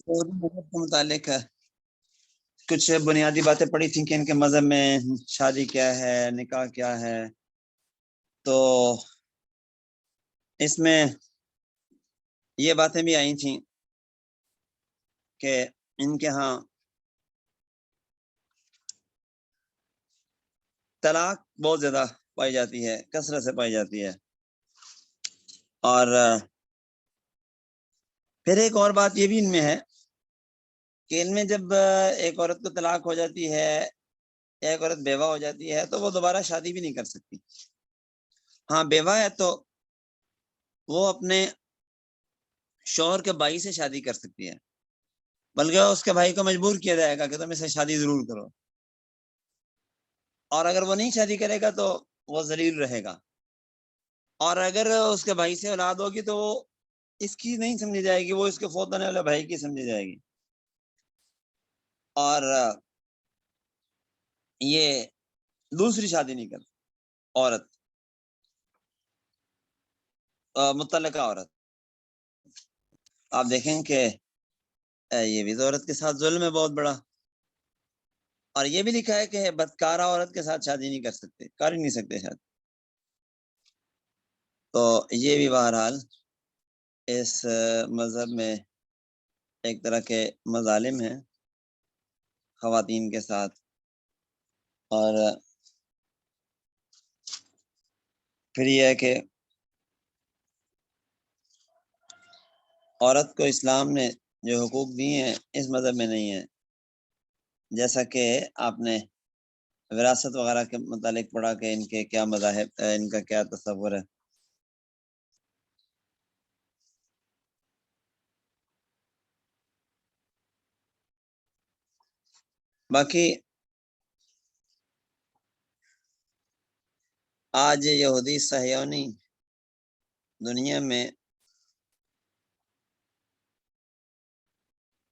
مذہب کے متعلق کچھ بنیادی باتیں پڑھی تھیں کہ ان کے مذہب میں شادی کیا ہے، نکاح کیا ہے. تو اس میں یہ باتیں بھی آئی تھیں کہ ان کے ہاں طلاق بہت زیادہ پائی جاتی ہے، کثرت سے پائی جاتی ہے. اور پھر ایک اور بات یہ بھی ان میں ہے کہ ان میں جب ایک عورت کو طلاق ہو جاتی ہے، ایک عورت بیوہ ہو جاتی ہے، تو وہ دوبارہ شادی بھی نہیں کر سکتی. ہاں بیوہ ہے تو وہ اپنے شوہر کے بھائی سے شادی کر سکتی ہے، بلکہ اس کے بھائی کو مجبور کیا جائے گا کہ تم اسے شادی ضرور کرو، اور اگر وہ نہیں شادی کرے گا تو وہ ذلیل رہے گا. اور اگر اس کے بھائی سے اولاد ہوگی تو وہ اس کی نہیں سمجھی جائے گی، وہ اس کے فوت ہونے والے بھائی کی سمجھی جائے گی. اور یہ دوسری شادی نہیں کرتی عورت، متعلقہ عورت. آپ دیکھیں کہ یہ بھی عورت کے ساتھ ظلم ہے بہت بڑا. اور یہ بھی لکھا ہے کہ بدکارہ عورت کے ساتھ شادی نہیں کر سکتے، کر ہی نہیں سکتے شادی. تو یہ بھی بہرحال اس مذہب میں ایک طرح کے مظالم ہیں خواتین کے ساتھ. اور پھر یہ ہے کہ عورت کو اسلام نے جو حقوق دیے ہیں اس مذہب میں نہیں ہیں. جیسا کہ آپ نے وراثت وغیرہ کے متعلق پڑھا کہ ان کے کیا مذاہب، ان کا کیا تصور ہے. باقی آج یہودی صہیونی دنیا میں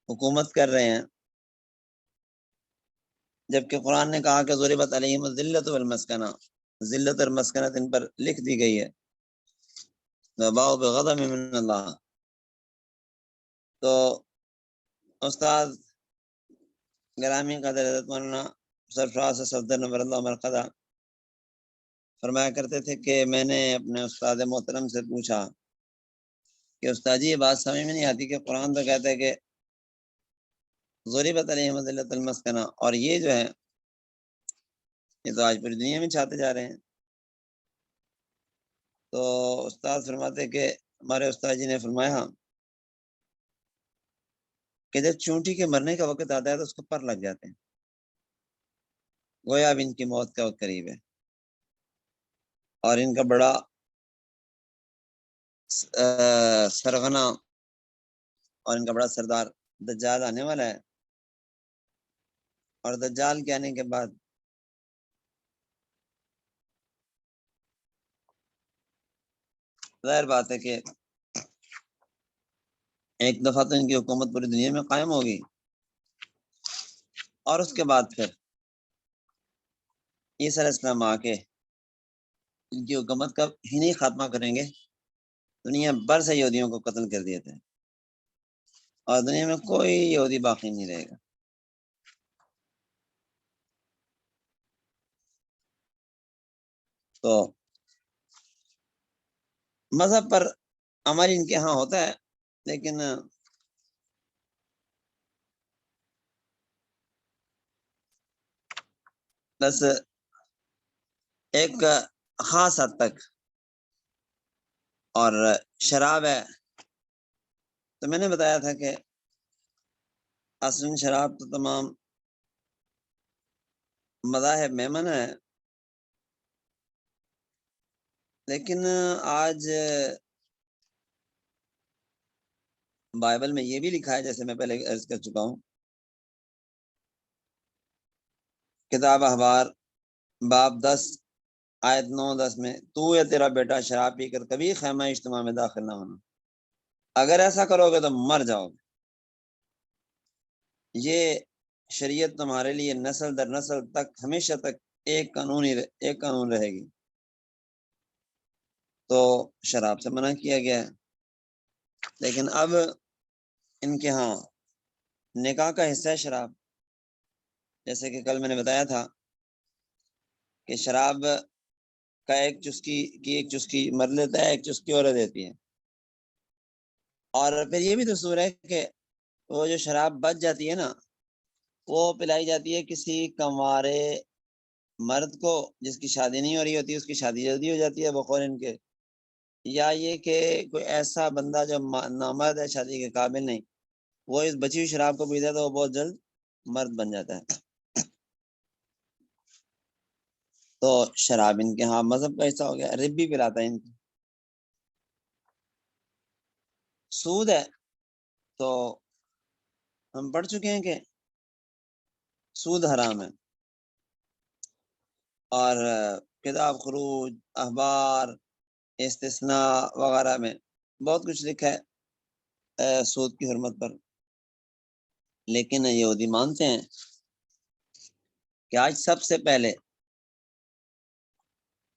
حکومت کر رہے ہیں، جبکہ قرآن نے کہا کہ ضربت علیہم الذلۃ والمسکنہ، ذلت اور مسکنت ان پر لکھ دی گئی ہے، وباؤ بغضب من اللہ. تو استاد گرامی قدر حضرت مولانا سرفراز صفدر نور اللہ مرقدہ فرمایا کرتے تھے کہ میں نے اپنے استاد محترم سے پوچھا کہ استاد جی یہ بات سمجھ میں نہیں آتی کہ قرآن تو کہتا ہے کہ ضربت علیہم الذلۃ والمسکنہ، اور یہ جو ہے یہ تو آج پوری دنیا میں چھاتے جا رہے ہیں. تو استاد فرماتے کہ ہمارے استاد جی نے فرمایا کہ جب چونٹی کے مرنے کا وقت آتا ہے تو اس کو پر لگ جاتے ہیں، گویا اب ان کی موت کا وقت قریب ہے. اور ان کا بڑا سرغنہ اور ان کا بڑا سردار دجال آنے والا ہے. اور دجال کے آنے کے بعد ظاہر بات ہے کہ ایک دفعہ تو ان کی حکومت پوری دنیا میں قائم ہوگی، اور اس کے بعد پھر عیسیٰ علیہ السلام آ کے ان کی حکومت کا ہی نہیں خاتمہ کریں گے، دنیا بھر سے یہودیوں کو قتل کر دیے تھے، اور دنیا میں کوئی یہودی باقی نہیں رہے گا. تو مذہب پر عمل ان کے ہاں ہوتا ہے، لیکن بس ایک خاص حد تک. اور شراب ہے تو میں نے بتایا تھا کہ اصلاً شراب تو تمام مذاہب میں منع ہے، لیکن آج بائبل میں یہ بھی لکھا ہے، جیسے میں پہلے عرض کر چکا ہوں، کتاب احبار باب 10 آیت 9-10 میں تو یا تیرا بیٹا شراب پی کر کبھی خیمہ اجتماع میں داخل نہ ہونا، اگر ایسا کرو گے تو مر جاؤ گے. یہ شریعت تمہارے لیے نسل در نسل تک ہمیشہ تک ایک قانون رہے گی. تو شراب سے منع کیا گیا ہے، لیکن اب ان کے ہاں نکاح کا حصہ ہے شراب، جیسے کہ کل میں نے بتایا تھا کہ شراب کا ایک چسکی مر لیتا ہے، ایک چسکی اور دیتی ہے، اور پھر یہ بھی دستور ہے کہ وہ جو شراب بچ جاتی ہے نا، وہ پلائی جاتی ہے کسی کنوارے مرد کو جس کی شادی نہیں ہو رہی ہوتی، اس کی شادی جلدی ہو جاتی ہے بقول ان کے، یا یہ کہ کوئی ایسا بندہ جو نامرد ہے، شادی کے قابل نہیں، وہ اس بچی ہوئی شراب کو پیتا ہے تو وہ بہت جلد مرد بن جاتا ہے۔ تو شراب ان کے ہاں مذہب کا حصہ ہو گیا۔ رب بھی پلاتا ہے ان کو۔ سود ہے تو ہم پڑھ چکے ہیں کہ سود حرام ہے، اور کتاب خروج، اخبار، استثناء وغیرہ میں بہت کچھ لکھا ہے سود کی حرمت پر، لیکن یہودی مانتے ہیں کہ آج سب سے پہلے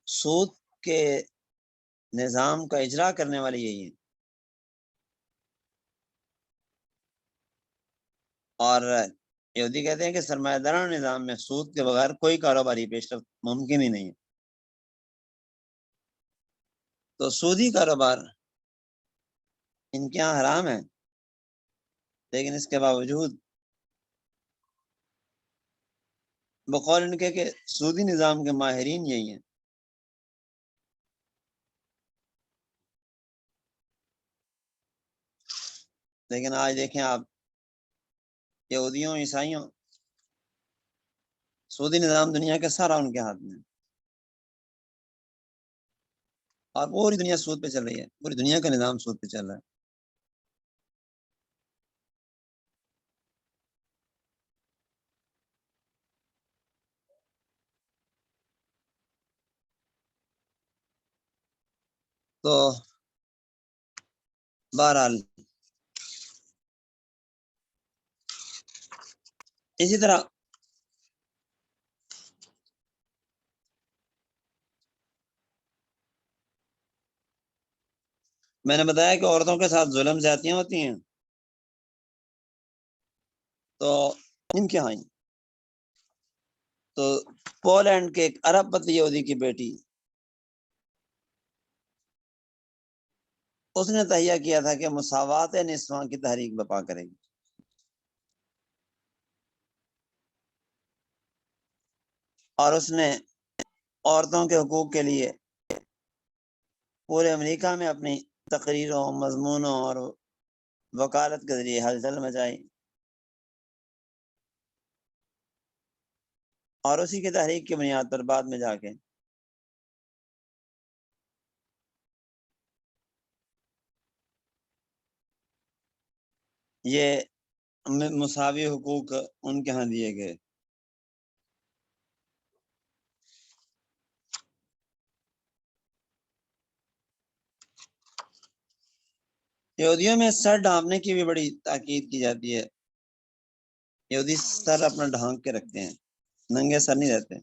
سود کے نظام کا اجرا کرنے والے یہی ہیں، اور یہودی کہتے ہیں کہ سرمایہ دارانہ نظام میں سود کے بغیر کوئی کاروباری پیش رفت ممکن ہی نہیں ہے۔ تو سودی کاروبار ان کے یہاں حرام ہے، لیکن اس کے باوجود بقول ان کے کہ سودی نظام کے ماہرین یہی ہیں۔ لیکن آج دیکھیں آپ، یہودیوں عیسائیوں، سودی نظام دنیا کے سارا ان کے ہاتھ میں ہے، اور پوری دنیا سود پہ چل رہی ہے، پوری دنیا کا نظام سود پہ چل رہا ہے۔ تو بہرحال اسی طرح میں نے بتایا کہ عورتوں کے ساتھ ظلم زیادتیاں ہوتی ہیں، تو ان کے ہاں تو پولینڈ کے ایک عرب پتی یہودی کی بیٹی، اس نے تہیہ کیا تھا کہ مساوات نسواں کی تحریک برپا کرے گی، اور اس نے عورتوں کے حقوق کے لیے پورے امریکہ میں اپنی تقریروں، مضمونوں اور وکالت کے ذریعے ہلچل مچائی، اور اسی کی تحریک کی بنیاد پر بعد میں جا کے یہ مساوی حقوق ان کے ہاں دیے گئے۔ یہودیوں میں سر ڈھانپنے کی بھی بڑی تاکید کی جاتی ہے، یہودی سر اپنا ڈھانک کے رکھتے ہیں، ننگے سر نہیں رہتے۔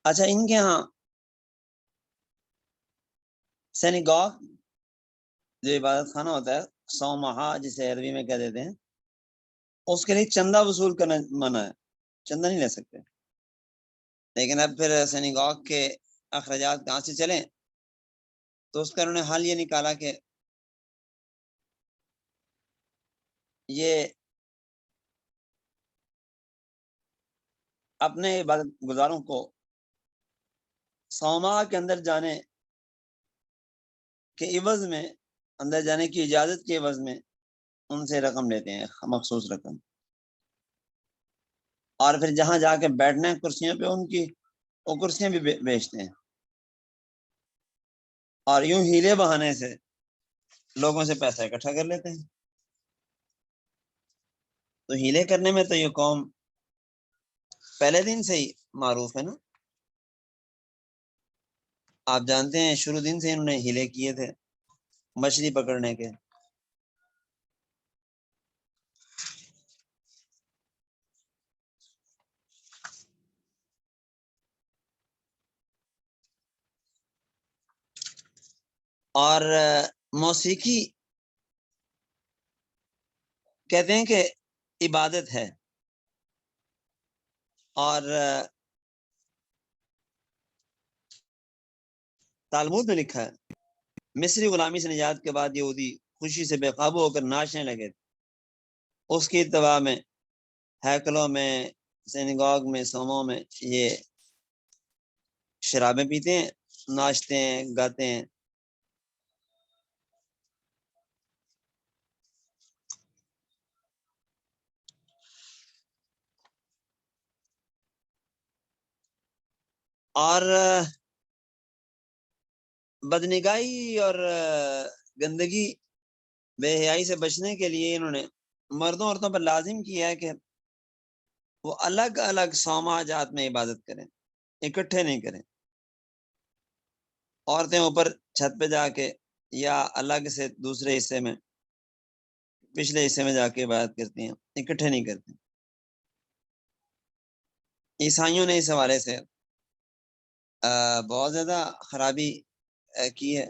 اچھا، ان کے ہاں سینیگاگ جو عبادت خانہ ہوتا ہے، صومعہ جسے عربی میں کہہ دیتے ہیں، اس کے لیے چندہ وصول کرنا منع ہے، چندہ نہیں لے سکتے۔ لیکن اب پھر سینیگاگ کے اخراجات کہاں سے چلیں، تو اس کا انہوں نے حل یہ نکالا کہ یہ اپنے عبادت گزاروں کو صومعہ کے اندر جانے کے عوض میں، اندر جانے کی اجازت کے عوض میں ان سے رقم لیتے ہیں، مخصوص رقم، اور پھر جہاں جا کے بیٹھنے ہیں کرسیوں پہ، ان کی وہ کرسیاں بھی بیچتے ہیں، اور یوں ہیلے بہانے سے لوگوں سے پیسہ اکٹھا کر لیتے ہیں۔ تو ہیلے کرنے میں تو یہ قوم پہلے دن سے ہی معروف ہے نا، آپ جانتے ہیں شروع دن سے انہوں نے ہیلے کیے تھے مچھلی پکڑنے کے۔ اور موسیقی کہتے ہیں کہ عبادت ہے، اور تالمود میں لکھا ہے مصری غلامی سے نجات کے بعد یہودی خوشی سے بے قابو ہو کر ناچنے لگے تھے۔ اس کی اتباع میں ہیکلوں میں، سینگاگ میں، سوموں میں یہ شرابیں پیتے ہیں، ناچتے ہیں، گاتے ہیں۔ اور بدنگاہی اور گندگی، بے حیائی سے بچنے کے لیے انہوں نے مردوں عورتوں پر لازم کیا ہے کہ وہ الگ الگ سوماجات میں عبادت کریں، اکٹھے نہیں کریں۔ عورتیں اوپر چھت پہ جا کے یا الگ سے دوسرے حصے میں، پچھلے حصے میں جا کے عبادت کرتی ہیں، اکٹھے نہیں کرتی۔ عیسائیوں نے اس حوالے سے بہت زیادہ خرابی کی ہے۔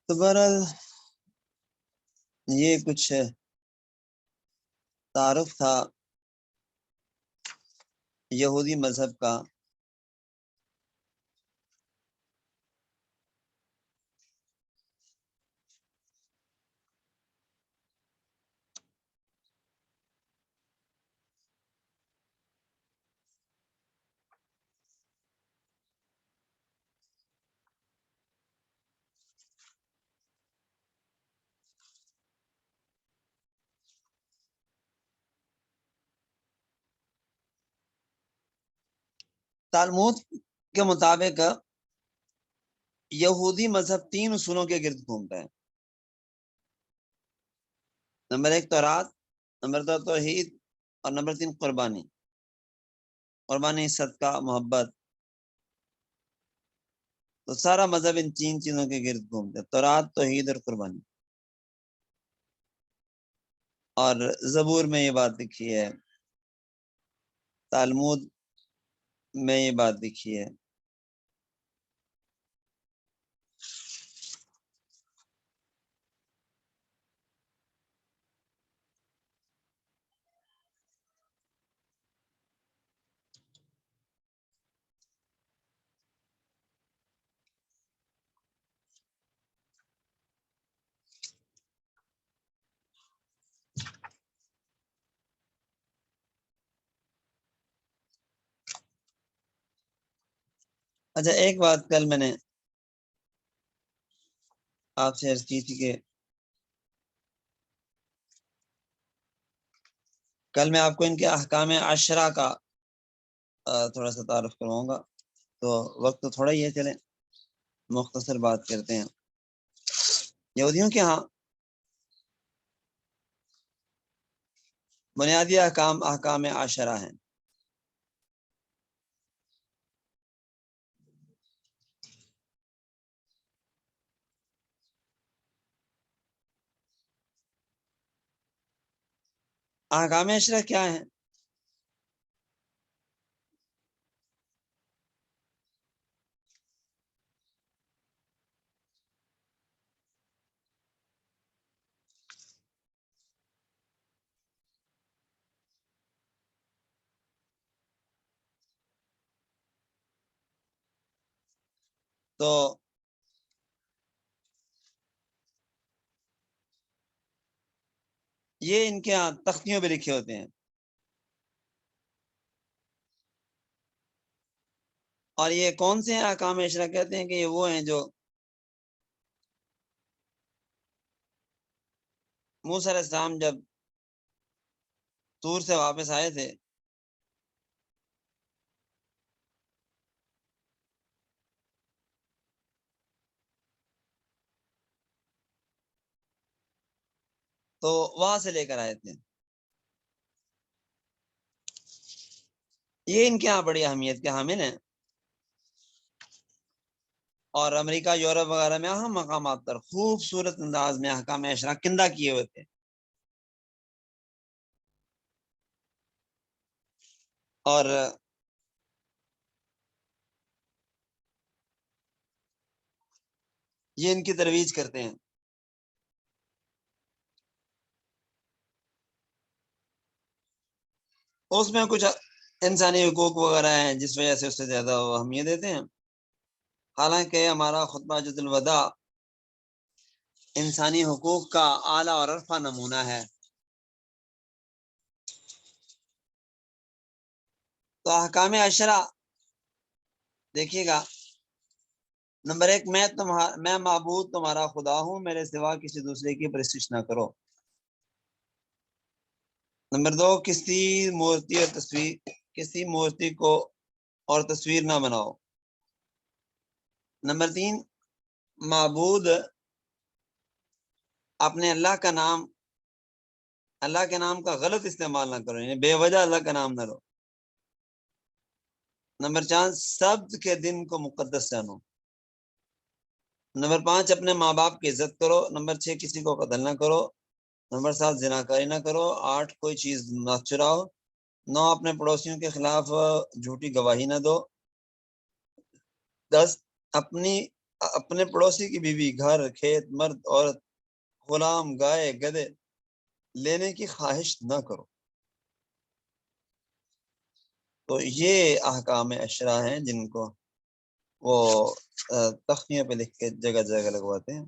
تو بہرحال یہ کچھ تعارف تھا یہودی مذہب کا۔ تالمود کے مطابق یہودی مذہب 3 اصولوں کے گرد گھومتا ہے۔ نمبر 1 تورات، نمبر 2 توحید، اور نمبر 3 قربانی۔ قربانی، صدقہ، محبت۔ تو سارا مذہب ان 3 چیزوں کے گرد گھومتا ہے، تورات، توحید اور قربانی۔ اور زبور میں یہ بات لکھی ہے، تالمود میں یہ بات لکھی ہے۔ اچھا، ایک بات کل میں نے آپ سے عرض کی تھی کہ کل میں آپ کو ان کے احکام عشرہ کا تھوڑا سا تعارف کرواؤں گا، تو وقت تو تھوڑا ہی ہے، چلیں مختصر بات کرتے ہیں۔ یہودیوں کے ہاں بنیادی احکام عشرہ ہیں۔ احکام عشرہ کیا ہیں؟ تو یہ ان کے ہاں تختیوں پہ لکھے ہوتے ہیں، اور یہ کون سے ہیں احکام عشرہ؟ کہتے ہیں کہ یہ وہ ہیں جو موسیٰ علیہ السلام جب طور سے واپس آئے تھے تو وہاں سے لے کر آئے تھے۔ یہ ان کے ہاں بڑی اہمیت کے حامل ہیں۔ اور امریکہ یورپ وغیرہ میں اہم مقامات پر خوبصورت انداز میں احکام عشرہ کندہ کیے ہوئے تھے. اور یہ ان کی ترویج کرتے ہیں. اس میں کچھ انسانی حقوق وغیرہ ہیں جس وجہ سے اس سے زیادہ وہ اہمیت دیتے ہیں. حالانکہ ہمارا خطبہ حجۃ الوداع انسانی حقوق کا اعلیٰ اور عرفہ نمونہ ہے. تو احکام عشرہ دیکھیے گا. نمبر 1، میں معبود تمہارا خدا ہوں، میرے سوا کسی دوسرے کی پرستش نہ کرو. نمبر 2، کسی مورتی کو اور تصویر نہ بناؤ. نمبر 3، معبود اپنے اللہ کے نام کا غلط استعمال نہ کرو، یعنی بے وجہ اللہ کا نام نہ لو. نمبر 4، سبت کے دن کو مقدس جانو. نمبر 5، اپنے ماں باپ کی عزت کرو. نمبر 6، کسی کو قتل نہ کرو. نمبر 7، زناکاری نہ کرو. 8، کوئی چیز نہ چراؤ. 9، اپنے پڑوسیوں کے خلاف جھوٹی گواہی نہ دو. 10، اپنے پڑوسی کی بیوی، گھر، کھیت، مرد، عورت، غلام، گائے، گدھے لینے کی خواہش نہ کرو. تو یہ احکام عشرہ ہیں جن کو وہ تختیوں پہ لکھ کے جگہ جگہ لگواتے ہیں.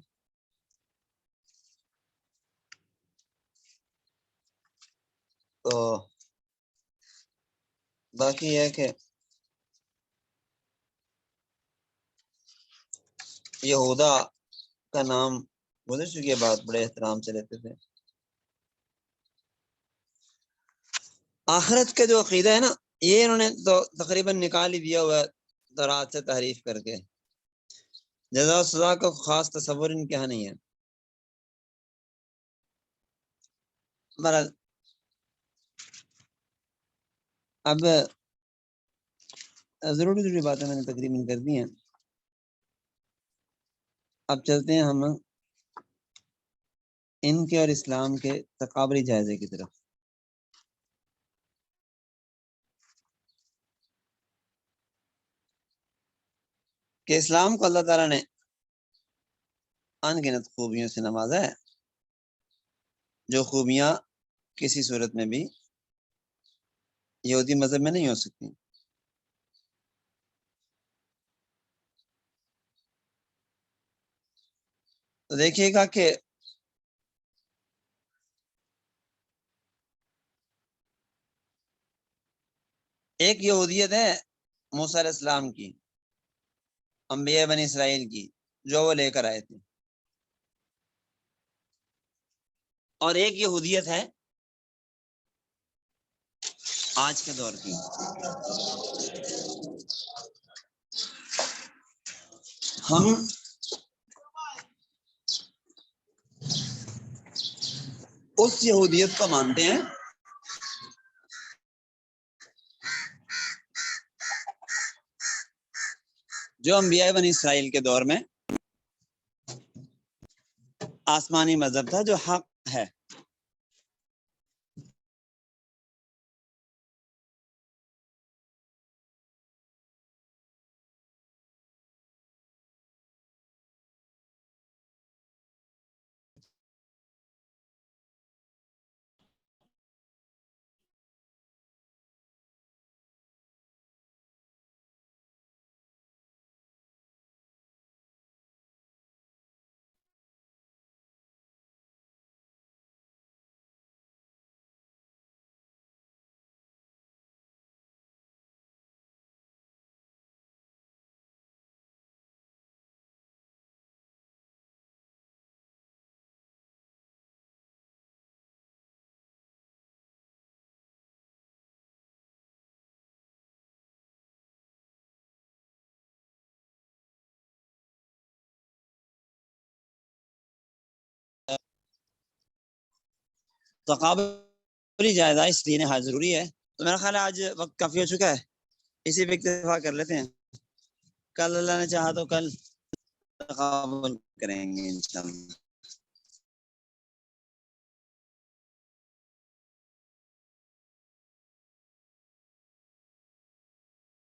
تو باقی ہے کہ یہودا کا نام گزر چکی بات بڑے احترام سے لیتے تھے. آخرت کا جو عقیدہ ہے نا، یہ انہوں نے تو تقریباً نکال ہی دیا ہوا تورات سے تحریف کر کے. جزا و سزا کا خاص تصور ان کے یہاں نہیں ہے. بہرحال اب ضروری باتیں میں نے تقریباً کر دی ہیں. اب چلتے ہیں ہم ان کے اور اسلام کے تقابلی جائزے کی طرف. کہ اسلام کو اللہ تعالیٰ نے ان گنت خوبیوں سے نوازا ہے، جو خوبیاں کسی صورت میں بھی یہودی مذہب میں نہیں ہو سکتی. تو دیکھیے گا کہ ایک یہودیت ہے موسیٰ علیہ السلام کی، انبیاء بنی اسرائیل کی، جو وہ لے کر آئے تھے. اور ایک یہودیت ہے آج کے دور کی. ہم اس یہودیت کو مانتے ہیں جو انبیاء بنی اسرائیل کے دور میں آسمانی مذہب تھا، جو حق ہے. تقابلی جائزہ اس لیے نہایت ضروری ہے. تو میرا خیال ہے آج وقت کافی ہو چکا ہے، اسی پہ اکتفا کر لیتے ہیں. کل اللہ نے چاہا تو کل تقابل کریں گے انشاءاللہ.